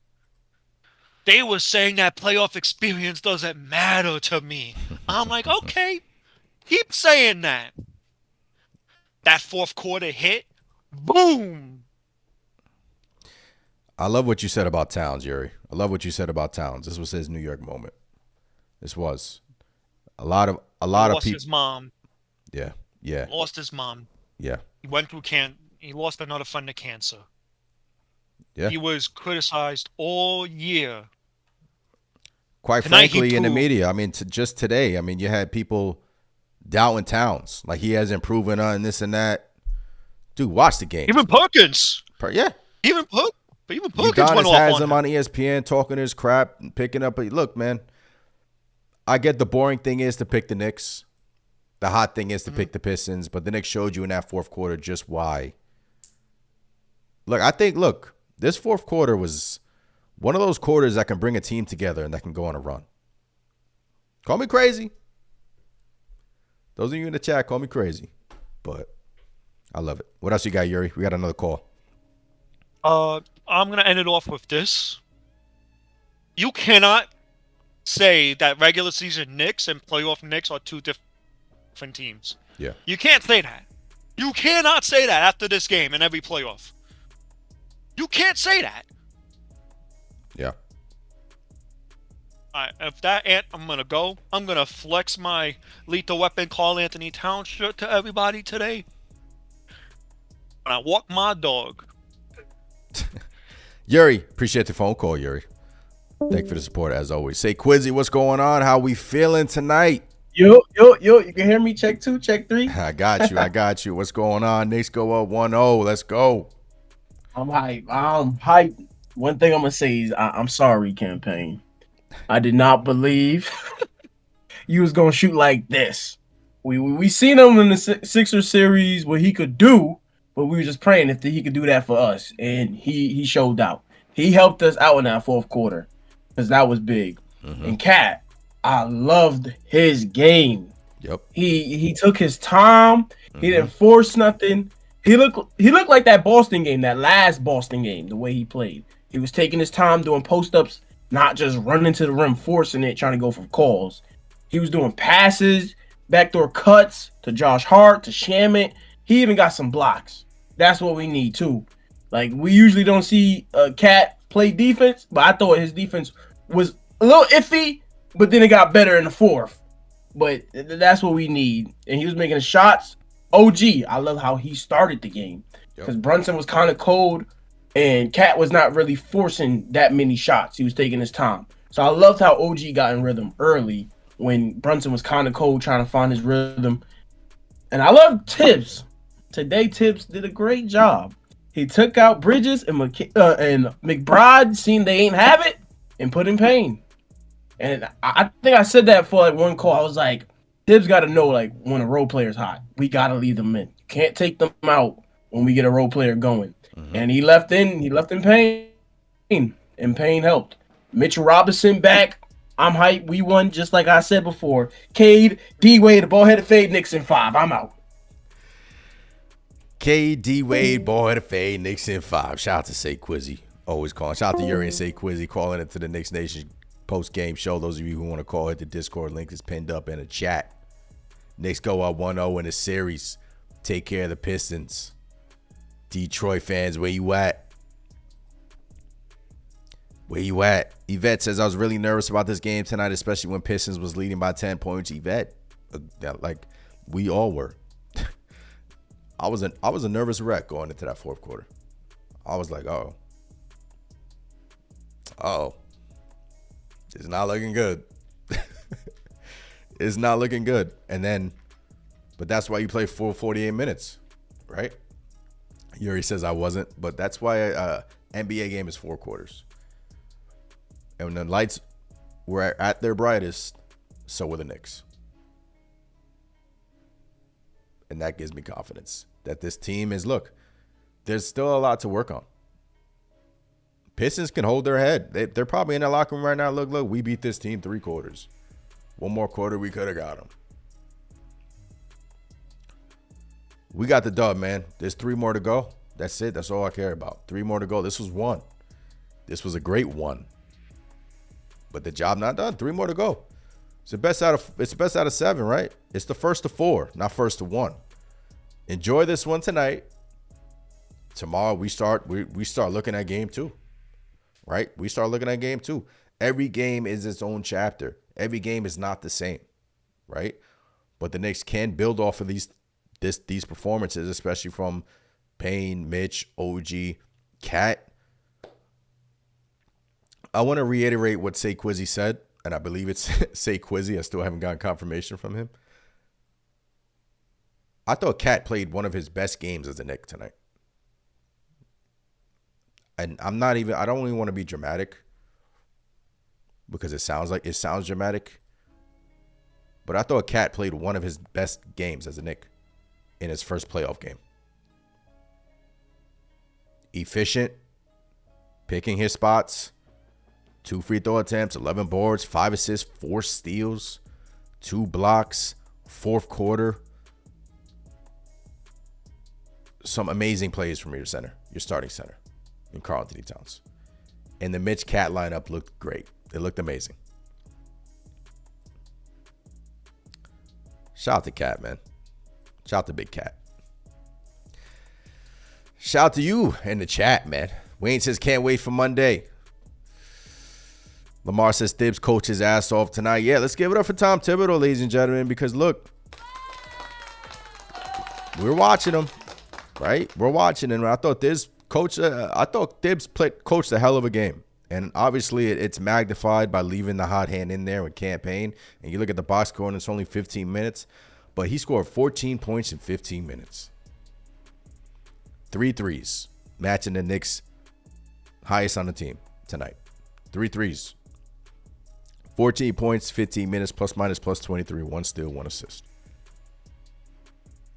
They were saying that playoff experience doesn't matter to me. I'm like, okay. Keep saying that. That fourth quarter hit, boom. I love what you said about Towns, Yuri. I love what you said about Towns. This was his New York moment. This was a lot of people. Lost his mom. Yeah. Lost his mom. Yeah. He went through He lost another friend to cancer. Yeah. He was criticized all year. Quite frankly, in the media. I mean, just today. I mean, you had people doubting Towns, like he hasn't proven on this and that. Dude, watch the game. Even Perkins. Yeah. Even Perkins Udonis went off has on him on ESPN talking his crap and picking up. But look, man, I get the boring thing is to pick the Knicks. The hot thing is to pick the Pistons. But the Knicks showed you in that fourth quarter just why. Look, this fourth quarter was one of those quarters that can bring a team together and that can go on a run. Call me crazy. Those of you in the chat, call me crazy. But I love it. What else you got, Yuri? We got another call. I'm going to end it off with this. You cannot say that regular season Knicks and playoff Knicks are two different teams. Yeah. You can't say that. You cannot say that after this game in every playoff. You can't say that. Yeah. All right, if that Ant, I'm going to go. I'm going to flex my lethal weapon Karl Anthony Towns shirt to everybody today. And I walk my dog. Yuri, appreciate the phone call, Yuri. Thank you for the support as always. Say, Quizzy, what's going on? How we feeling tonight? Yo, you can hear me? Check 2, check 3. I got you. What's going on? Knicks go up 1-0. Let's go. I'm hyped. One thing I'm going to say is I'm sorry, campaign. I did not believe you was going to shoot like this. We seen him in the Sixers series what he could do, but we were just praying if he could do that for us, and he showed out. He helped us out in that fourth quarter because that was big. Mm-hmm. And Cat, I loved his game. Yep. He took his time. Mm-hmm. He didn't force nothing. He looked like that Boston game, that last Boston game, the way he played. He was taking his time doing post-ups, not just running to the rim, forcing it, trying to go for calls. He was doing passes, backdoor cuts to Josh Hart, to Shamet. He even got some blocks. That's what we need, too. Like, we usually don't see a Cat play defense, but I thought his defense was a little iffy, but then it got better in the fourth. But that's what we need. And he was making shots. OG, I love how he started the game because Brunson was kind of cold and Cat was not really forcing that many shots. He was taking his time. So I loved how OG got in rhythm early when Brunson was kind of cold trying to find his rhythm. And I love Thibs. Today, Thibs did a great job. He took out Bridges and McBride, seen they ain't have it, and put in Payne. And I think I said that for like one call. I was like, Thibs got to know like when a role player's hot, we got to leave them in. Can't take them out when we get a role player going. Mm-hmm. And he left in Payne, and Payne helped. Mitchell Robinson back. I'm hyped. We won just like I said before. Cade, D-Wade, the ball-headed fade, Knicks in 5. I'm out. Cade, D-Wade, ball-headed fade, Knicks in 5. Shout out to Say Quizzy. Always calling. Shout out to Yuri and Say Quizzy calling into the Knicks Nation post-game show. Those of you who want to call it, the Discord link is pinned up in the chat. Knicks go up 1-0 in the series. Take care of the Pistons. Detroit fans, where you at? Where you at? Yvette says, I was really nervous about this game tonight, especially when Pistons was leading by 10 points. Yvette, like we all were. I was a nervous wreck going into that fourth quarter. I was like, it's not looking good. It's not looking good. And then, but that's why you play full 48 minutes, right? Yuri says I wasn't, but that's why NBA game is 4 quarters. And when the lights were at their brightest, so were the Knicks. And that gives me confidence that this team is, look, there's still a lot to work on. Pistons can hold their head. They're probably in their locker room right now. Look, we beat this team 3 quarters. One more quarter, we could have got them. We got the dub, man. There's 3 more to go. That's it. That's all I care about. 3 more to go. This was 1. This was a great 1. But the job not done. 3 more to go. It's the best out of 7, right? It's the first of 4, not first of 1. Enjoy this one tonight. Tomorrow we start looking at game 2. Right? We start looking at game 2. Every game is its own chapter. Every game is not the same. Right? But the Knicks can build off of these performances, especially from Payne, Mitch, OG, Cat. I want to reiterate what Say Quizzy said, and I believe it's Say Quizzy. I still haven't gotten confirmation from him. I thought Cat played one of his best games as a Knick tonight. And I don't even want to be dramatic because it sounds dramatic. But I thought Cat played one of his best games as a Knick in his first playoff game. Efficient, picking his spots, 2 free throw attempts, 11 boards, 5 assists, 4 steals, 2 blocks, fourth quarter. Some amazing plays from your starting center in Karl Anthony Towns. And the Mitch Cat lineup looked great. It looked amazing. Shout out to Cat, man. Shout out to Big Cat. Shout out to you in the chat, man. Wayne says, can't wait for Monday. Lamar says, Thibs coach his ass off tonight. Yeah, let's give it up for Tom Thibodeau, ladies and gentlemen, because look, we're watching him, right? We're watching him. I thought Thibs coached a hell of a game. And obviously, it's magnified by leaving the hot hand in there with campaign. And you look at the box score, and it's only 15 minutes. But he scored 14 points in 15 minutes. 3 threes, matching the Knicks' highest on the team tonight. 3 threes. 14 points, 15 minutes, plus minus plus 23, 1 steal, 1 assist.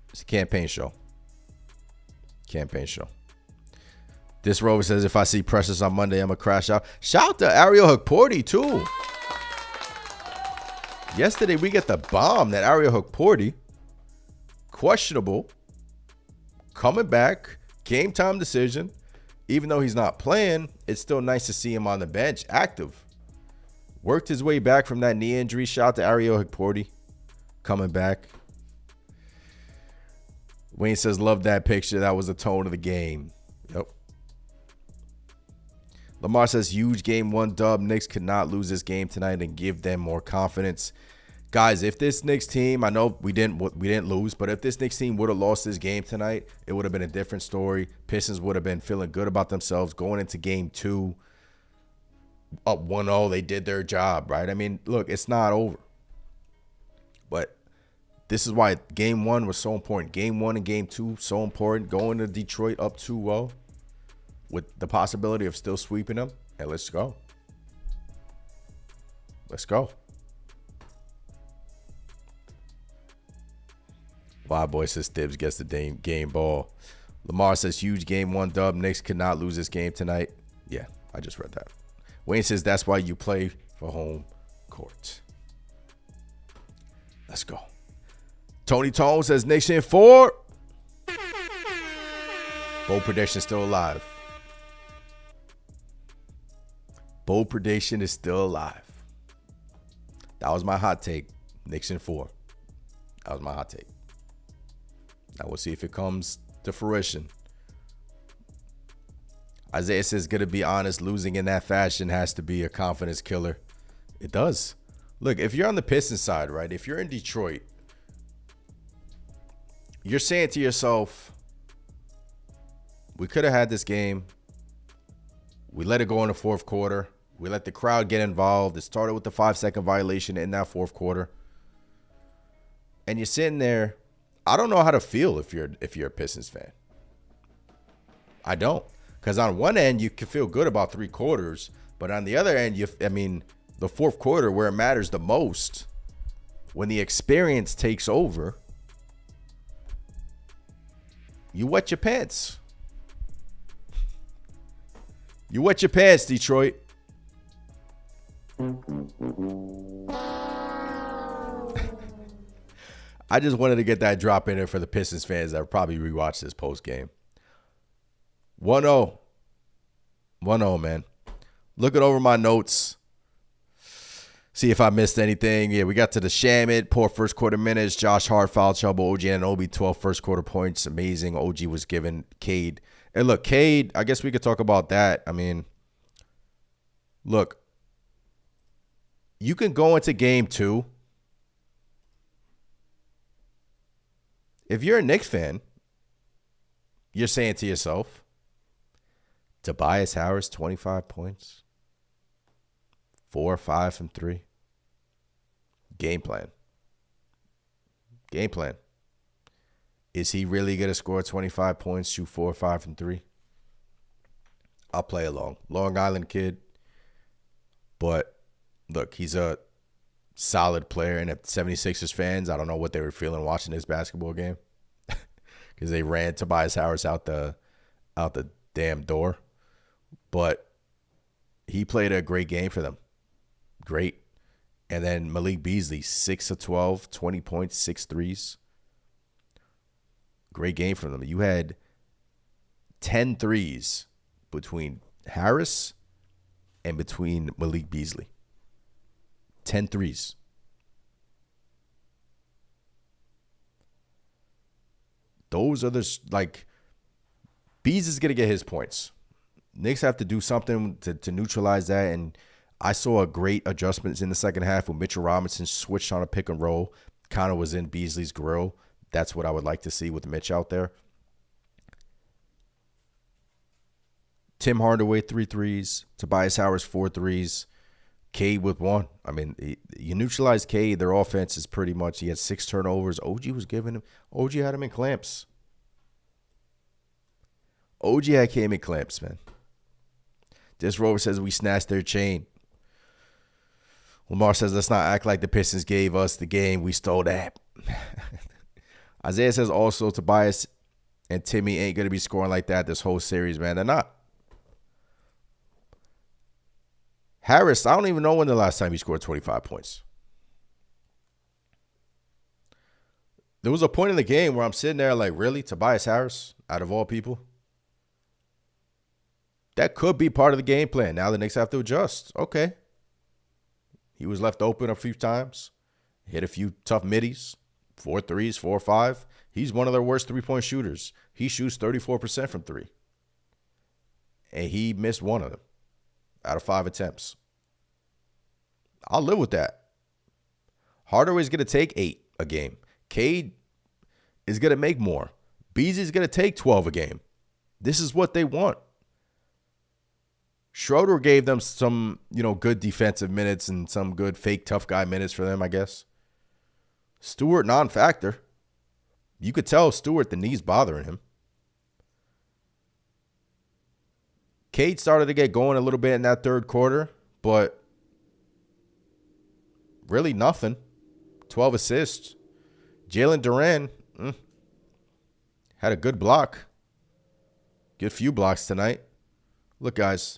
It's a campaign show. Campaign show. This Rover says, if I see Precious on Monday, I'm going to crash out. Shout out to Ariel Hukporti, too. Yesterday, we get the bomb that Ariel Hukporti, questionable, coming back, game time decision. Even though he's not playing, it's still nice to see him on the bench, active. Worked his way back from that knee injury. Shout out to Ariel Hukporti, coming back. Wayne says, love that picture. That was the tone of the game. Yep. Lamar says, huge game 1 dub. Knicks could not lose this game tonight and give them more confidence. Guys, if this Knicks team, I know we didn't lose, but if this Knicks team would have lost this game tonight, it would have been a different story. Pistons would have been feeling good about themselves going into game 2. Up 1-0, they did their job, right? I mean, look, it's not over. But this is why game 1 was so important. Game 1 and game 2, so important. Going to Detroit up 2-0 with the possibility of still sweeping them. Hey, let's go. Let's go. Wild Boy says Thibs gets the game ball. Lamar says huge game 1 dub. Knicks could not lose this game tonight. Yeah, I just read that. Wayne says that's why you play for home court. Let's go. Tony Tone says Knicks in 4. Bold prediction still alive. Bold prediction is still alive. That was my hot take. Knicks in 4. That was my hot take. Now we'll see if it comes to fruition. Isaiah says, gonna be honest, losing in that fashion has to be a confidence killer. It does. Look, if you're on the Pistons side, right? If you're in Detroit, you're saying to yourself, we could have had this game. We let it go in the fourth quarter. We let the crowd get involved. It started with the 5-second violation in that fourth quarter. And you're sitting there. I don't know how to feel if you're a Pistons fan. I don't. Because on one end, you can feel good about 3 quarters. But on the other end, the fourth quarter where it matters the most, when the experience takes over, you wet your pants. You wet your pants, Detroit. I just wanted to get that drop in there for the Pistons fans that probably rewatched this post game. 1-0. 1-0, man. Looking over my notes. See if I missed anything. Yeah, we got to the Shamit. Poor first quarter minutes. Josh Hart foul trouble. OG and Obi 12 first quarter points. Amazing. OG was given Cade. And look, Cade, I guess we could talk about that. I mean, look. You can go into game 2. If you're a Knicks fan, you're saying to yourself, Tobias Harris, 25 points, 4 or 5 from 3. Game plan. Game plan. Is he really going to score 25 points, shoot 4 or 5 from 3? I'll play along. Long Island kid. But, look, he's a solid player. And if 76ers fans, I don't know what they were feeling watching this basketball game. Because they ran Tobias Harris out the damn door. But he played a great game for them. Great. And then Malik Beasley, 6 of 12, 20 points, 6 threes. Great game for them. You had 10 threes between Harris and between Malik Beasley. 10 threes. Those are Bees is going to get his points. Knicks have to do something to neutralize that. And I saw a great adjustments in the second half when Mitchell Robinson switched on a pick and roll. Kind of was in Beasley's grill. That's what I would like to see with Mitch out there. Tim Hardaway, 3 threes. Tobias Harris, 4 threes. Cade with 1. I mean, you neutralize Cade. Their offense is pretty much, he had 6 turnovers. OG had him in clamps. OG had came in clamps, man. This Rover says we snatched their chain. Lamar says, let's not act like the Pistons gave us the game. We stole that. Isaiah says also Tobias and Timmy ain't going to be scoring like that this whole series, man. They're not. Harris, I don't even know when the last time he scored 25 points. There was a point in the game where I'm sitting there like, really? Tobias Harris, out of all people? That could be part of the game plan. Now the Knicks have to adjust. Okay. He was left open a few times. Hit a few tough middies. 4 threes, 4 or 5. He's one of their worst three-point shooters. He shoots 34% from 3. And he missed 1 of them out of 5 attempts. I'll live with that. Hardaway's going to take 8 a game. Cade is going to make more. Beasley's going to take 12 a game. This is what they want. Schroeder gave them some, good defensive minutes and some good fake tough guy minutes for them, I guess. Stewart, non-factor. You could tell Stewart the knee's bothering him. Cade started to get going a little bit in that third quarter, but really nothing. 12 assists. Jalen Duran had a good block. Good few blocks tonight. Look, guys.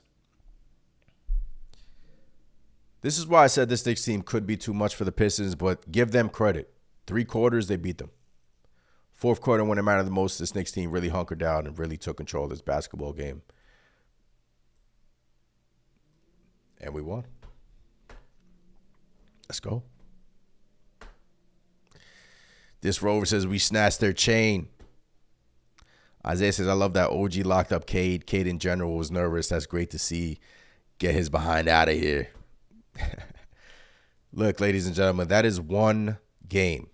This is why I said this Knicks team could be too much for the Pistons, but give them credit. 3 quarters, they beat them. Fourth quarter, when it mattered the most, this Knicks team really hunkered down and really took control of this basketball game. And we won. Let's go. This Rover says we snatched their chain. Isaiah says, I love that OG locked up Cade. Cade in general was nervous. That's great to see. Get his behind out of here. Look, ladies and gentlemen, that is one game,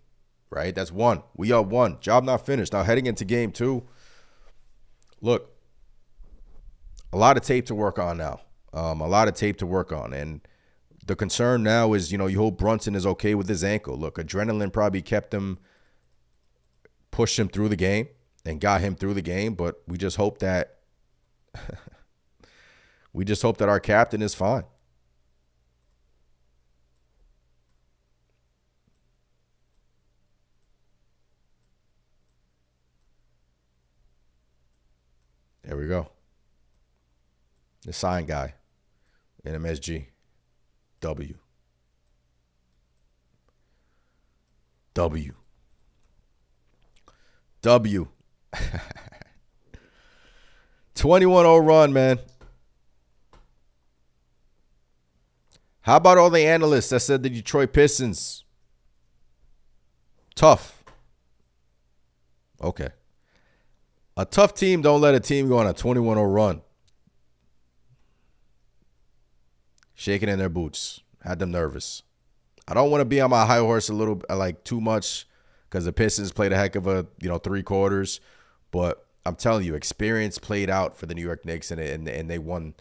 right? That's one. We are one. Job not finished. Now heading into game 2. Look, a lot of tape to work on now. And the concern now is, you hope Brunson is okay with his ankle. Look, adrenaline probably pushed him through the game and got him through the game. But we just hope that, our captain is fine. There we go. The sign guy in MSG. W. 21-0 run, man. How about all the analysts that said the Detroit Pistons? Tough. Okay. A tough team don't let a team go on a 21-0 run. Shaking in their boots. Had them nervous. I don't want to be on my high horse too much because the Pistons played a heck of a, 3 quarters. But I'm telling you, experience played out for the New York Knicks, and they won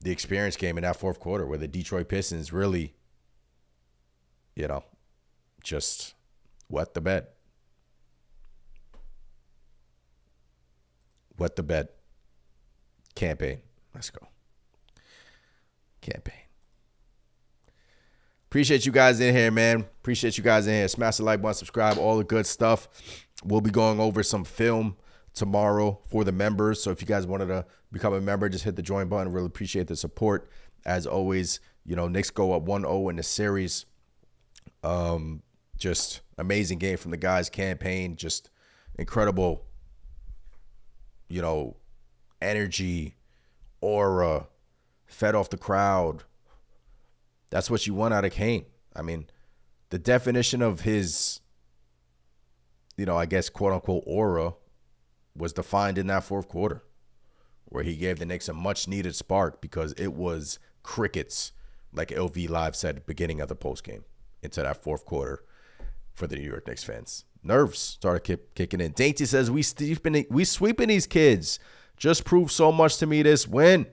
the experience game in that fourth quarter where the Detroit Pistons really, just wet the bed. Wet the bed. Campaign. Let's go. Campaign. Appreciate you guys in here, man. Appreciate you guys in here. Smash the like button, subscribe, all the good stuff. We'll be going over some film tomorrow for the members. So if you guys wanted to become a member, just hit the join button. Really appreciate the support. As always, Knicks go up 1-0 in the series. Just amazing game from the guys. Campaign, just incredible, energy, aura, fed off the crowd. That's what you want out of Kane. I mean, the definition of his, I guess, quote unquote, aura was defined in that fourth quarter where he gave the Knicks a much needed spark because it was crickets, like LV Live said at the beginning of the postgame, into that fourth quarter for the New York Knicks fans. Nerves started kicking in. Dainty says, we sweeping these kids. Just proved so much to me this win.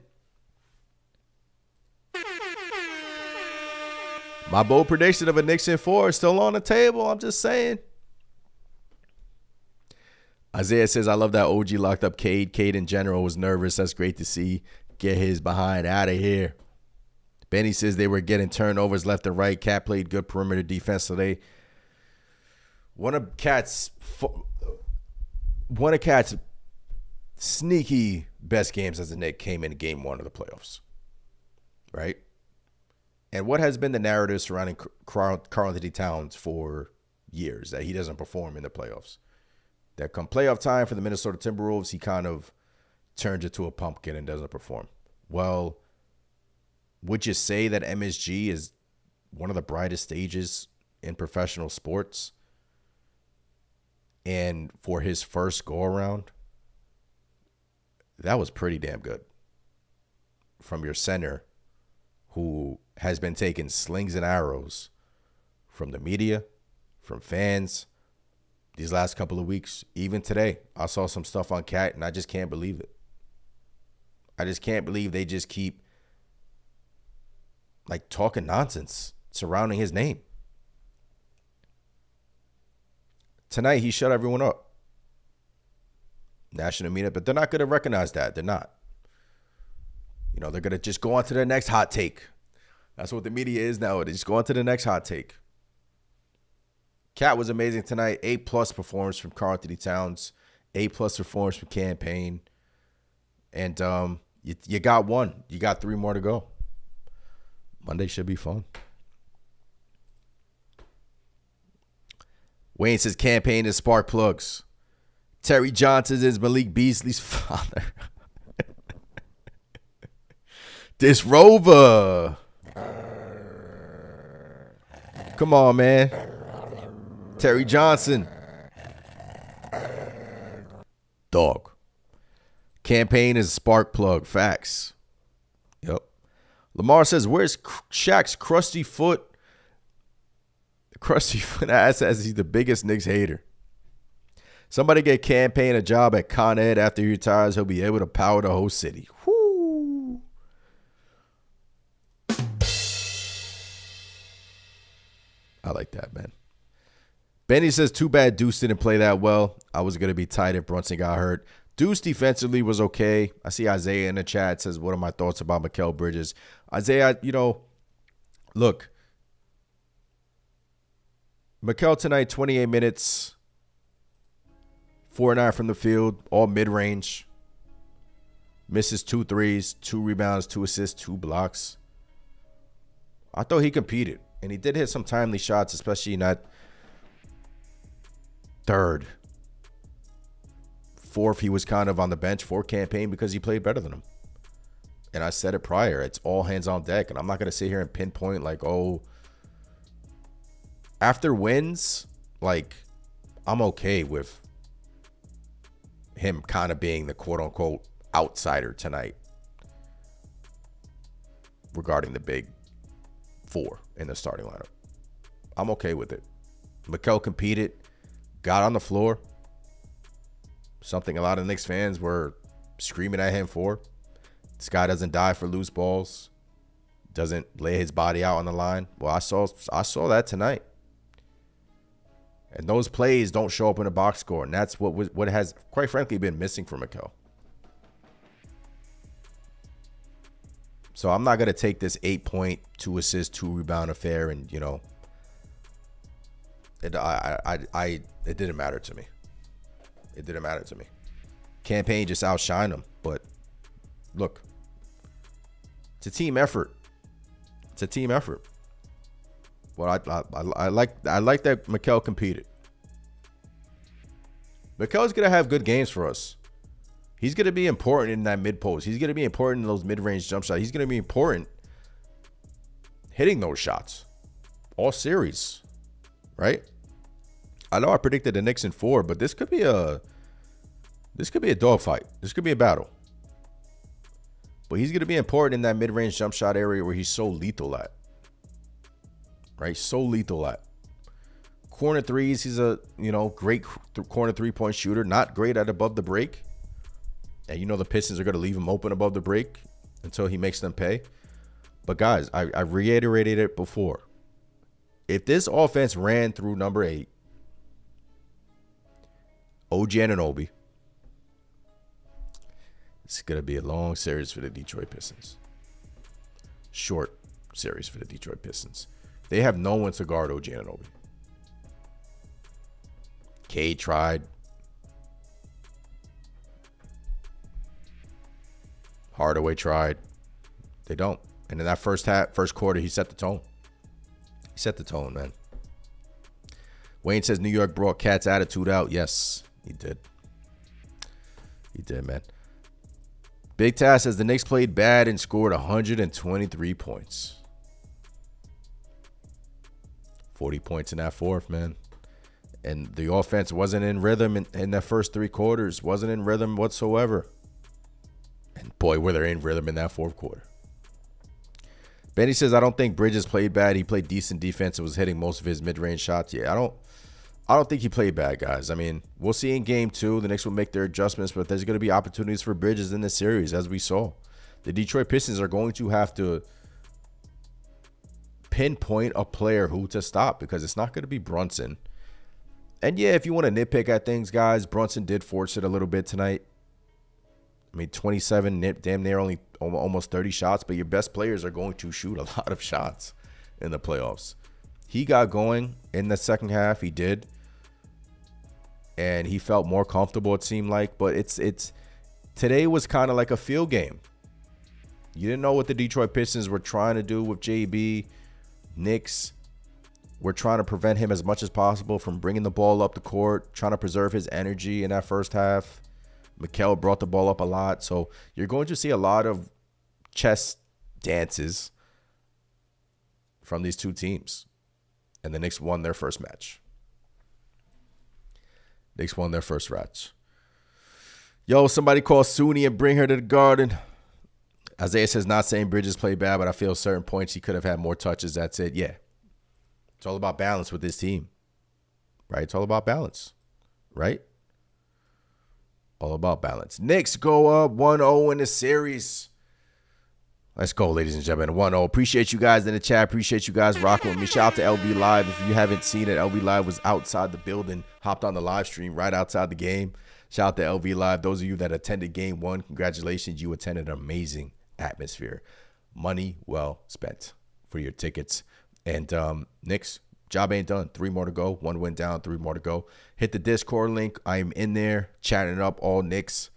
My bold prediction of a Knicks in 4 is still on the table. I'm just saying. Isaiah says, I love that OG locked up Cade. Cade in general was nervous. That's great to see. Get his behind out of here. Benny says they were getting turnovers left and right. Cat played good perimeter defense today. One of Cat's sneaky best games as a Knick came in game 1 of the playoffs. Right? And what has been the narrative surrounding Karl-Anthony Towns for years, that he doesn't perform in the playoffs? That come playoff time for the Minnesota Timberwolves, he kind of turns into a pumpkin and doesn't perform. Well, would you say that MSG is one of the brightest stages in professional sports? And for his first go-around, that was pretty damn good from your center, who has been taking slings and arrows from the media, from fans, these last couple of weeks. Even today, I saw some stuff on Cat, and I just can't believe it. I just can't believe they just keep like talking nonsense surrounding his name. Tonight, he shut everyone up. National media, but they're not going to recognize that. They're not. You know, they're going to just go on to the next hot take. That's what the media is now. They just go on to the next hot take. Cat was amazing tonight. A+ performance from Karl Anthony Towns. A+ performance from Payne. And you got one. You got 3 more to go. Monday should be fun. Wayne says Payne is spark plugs. Terry Johnson is Malik Beasley's father. This Rover. Come on, man. Terry Johnson. Dog. Payne is a spark plug. Facts. Yep. Lamar says, where's Shaq's crusty foot? Crusty foot ass says he's the biggest Knicks hater. Somebody get Payne a job at Con Ed after he retires. He'll be able to power the whole city. Whoo. I like that, man. Benny says, too bad Deuce didn't play that well. I was going to be tight if Brunson got hurt. Deuce defensively was okay. I see Isaiah in the chat says, what are my thoughts about Mikal Bridges? Isaiah, look. Mikal tonight, 28 minutes. 4-9 from the field, all mid-range. Misses 2 threes, 2 rebounds, 2 assists, 2 blocks. I thought he competed, and he did hit some timely shots, especially in that third. Fourth, he was kind of on the bench for Payne because he played better than him. And I said it prior, it's all hands on deck, and I'm not going to sit here and pinpoint like, oh, after wins, like, I'm okay with him kind of being the quote-unquote outsider tonight regarding the big 4 in the starting lineup. I'm okay with it. Mikal competed, got on the floor, something a lot of Knicks fans were screaming at him for. This guy doesn't die for loose balls, doesn't lay his body out on the line. Well, I saw that tonight. And those plays don't show up in a box score. And that's what has, quite frankly, been missing from Mikal. So I'm not going to take this 8-point, 2 assist, 2 rebound affair and, it didn't matter to me. It didn't matter to me. Payne just outshined him. But, look, it's a team effort. It's a team effort. Well, I like that Mikal competed. Mikal's going to have good games for us. He's going to be important in that mid-post. He's going to be important in those mid-range jump shots. He's going to be important hitting those shots all series, right? I know I predicted the Knicks in 4, but this could be a dogfight. This could be a battle. But he's going to be important in that mid-range jump shot area where he's so lethal at. Right? So lethal at. Corner threes, he's a, great corner 3-point shooter. Not great at above the break. And the Pistons are going to leave him open above the break until he makes them pay. But guys, I reiterated it before. If this offense ran through number 8, OG Anunoby, it's going to be a long series for the Detroit Pistons. Short series for the Detroit Pistons. They have no one to guard OG Anunoby. Cade tried. Hardaway tried. They don't. And in that first quarter, he set the tone. He set the tone, man. Wayne says New York brought Cat's attitude out. Yes, he did. He did, man. Big Taz says the Knicks played bad and scored 123 points. 40 points in that fourth, man. And the offense wasn't in rhythm in that first 3 quarters. Wasn't in rhythm whatsoever. And boy, were they in rhythm in that fourth quarter. Benny says, I don't think Bridges played bad. He played decent defense and was hitting most of his mid-range shots. Yeah, I don't think he played bad, guys. I mean, we'll see in game 2. The Knicks will make their adjustments, but there's going to be opportunities for Bridges in this series, as we saw. The Detroit Pistons are going to have to pinpoint a player who to stop because it's not going to be Brunson. And yeah, if you want to nitpick at things, guys, Brunson did force it a little bit tonight. I mean, 27, damn near only almost 30 shots, but your best players are going to shoot a lot of shots in the playoffs. He got going in the second half. He did. And he felt more comfortable, it seemed like. But it's today was kind of like a field game. You didn't know what the Detroit Pistons were trying to do with JB. Knicks were trying to prevent him as much as possible from bringing the ball up the court, trying to preserve his energy in that first half. Mikal brought the ball up a lot. So you're going to see a lot of chess dances from these two teams. And the Knicks won their first match. Knicks won their first match. Yo, somebody call Suni and bring her to the Garden. Isaiah says, not saying Bridges played bad, but I feel certain points he could have had more touches. That's it. Yeah. It's all about balance with this team. Right? It's all about balance. Right? All about balance. Knicks go up 1-0 in the series. Let's go, ladies and gentlemen. 1-0. Appreciate you guys in the chat. Appreciate you guys rocking with me. Shout out to LV Live. If you haven't seen it, LV Live was outside the building, hopped on the live stream right outside the game. Shout out to LV Live. Those of you that attended game 1, congratulations. You attended an amazing atmosphere. Money well spent for your tickets. And Knicks, job ain't done. 3 more to go. 1 went down, 3 more to go. Hit the Discord link. I am in there chatting up all Knicks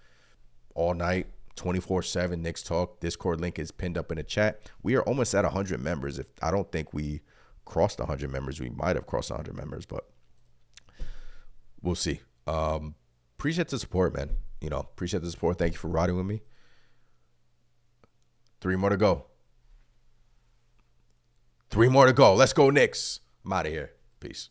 all night, 24/7 Knicks talk. Discord link is pinned up in the chat. We are almost at 100 members. If I don't think we crossed 100 members. We might have crossed 100 members, but we'll see. Appreciate the support, man. You know, appreciate the support. Thank you for riding with me. 3 more to go. 3 more to go. Let's go, Knicks. I'm out of here. Peace.